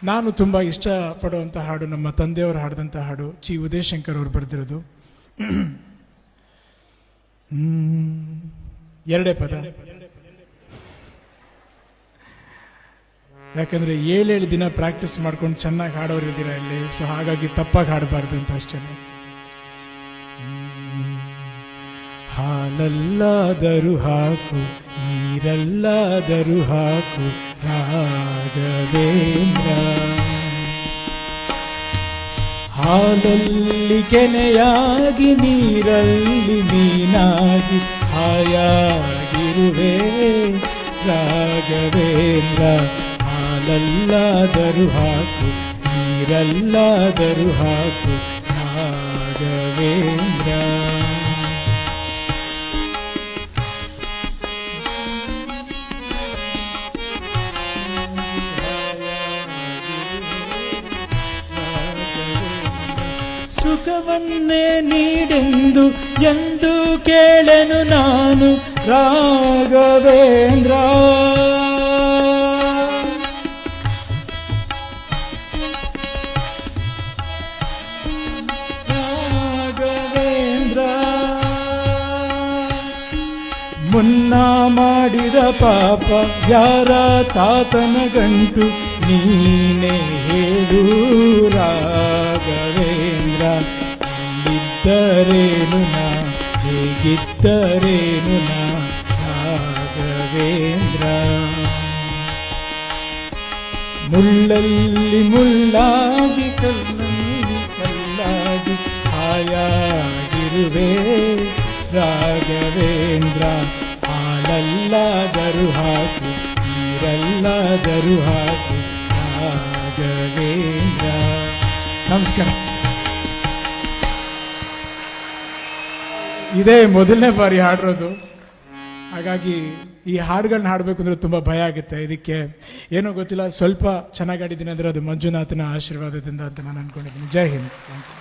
ನಾನು ತುಂಬ ಇಷ್ಟಪಡುವಂಥ ಹಾಡು, ನಮ್ಮ ತಂದೆಯವರು ಹಾಡಿದಂಥ ಹಾಡು, ಚಿ ಉದಯಶಂಕರ್ ಅವರು ಬರೆದಿರೋದು. ಎರಡೇ ಪದ, ಯಾಕಂದರೆ 7 ದಿನ ಪ್ರಾಕ್ಟೀಸ್ ಮಾಡ್ಕೊಂಡು ಚೆನ್ನಾಗಿ ಹಾಡೋರು ಇದ್ದೀರ ಇಲ್ಲಿ. ಸೊ ಹಾಗಾಗಿ ತಪ್ಪಾಗಿ ಹಾಡಬಾರ್ದು ಅಂತ ಅಷ್ಟೇ. ಹಾಲಲ್ಲಾದರೂ ಹಾಕು, ನೀರಲ್ಲಾದರೂ ಹಾಕು ರಾಘವೇಂದ್ರ. ಹಾಲಲ್ಲಿ ಕೆನೆಯಾಗಿ, ನೀರಲ್ಲಿ ಮೀನಾಗಿ ಹಾಯಾಗಿರುವೆ ರಾಘವೇಂದ್ರ. ಹಾಲಲ್ಲಾದರೂ ಹಾಕು, ನೀರಲ್ಲಾದರೂ ಹಾಕು ರಾಘವೇಂದ್ರ. ಸುಖವನ್ನೇ ನೀಡೆಂದು ಎಂದು ಕೇಳೆನು ನಾನು ರಾಘವೇಂದ್ರ. ರಾಘವೇಂದ್ರ ಮುನ್ನ ಮಾಡಿದ ಪಾಪ ಯಾರ ತಾತನ ಗಂಟು ನೀನೇ ಹೇಳು ರಾಘವೇಂದ್ರ. ಇಲ್ಲಿದ್ದರೇನು ನಾ, ಹೇಗಿದ್ದರೇನು ನಾ ರಾಘವೇಂದ್ರ. ಮುಳ್ಳಲ್ಲಿ ಮುಳ್ಳಾಗಿ, ಕಲ್ಲಲ್ಲಿ ಕಲ್ಲಾಗಿ ಹಾಯಾಗಿರುವೆ ರಾಘವೇಂದ್ರ. ಹಾಲಲ್ಲಾದರೂ ಹಾಕು, ನೀರಲ್ಲಾದರೂ ಹಾಕು ರಾಘವೇಂದ್ರ. ನಮಸ್ಕಾರ. ಇದೇ ಮೊದಲನೇ ಬಾರಿ ಹಾಡಿರೋದು, ಹಾಗಾಗಿ ಈ ಹಾಡುಗಳನ್ನ ಹಾಡಬೇಕು ಅಂದರೆ ತುಂಬ ಭಯ ಆಗುತ್ತೆ. ಇದಕ್ಕೆ ಏನೋ ಗೊತ್ತಿಲ್ಲ, ಸ್ವಲ್ಪ ಚೆನ್ನಾಗಿ ಹಾಡಿದ್ದೀನಿ ಅಂದರೆ ಅದು ಮಂಜುನಾಥನ ಆಶೀರ್ವಾದದಿಂದ ಅಂತ ನಾನು ಅಂದ್ಕೊಂಡಿದ್ದೀನಿ. ಜೈ ಹಿಂದ್. Thank you.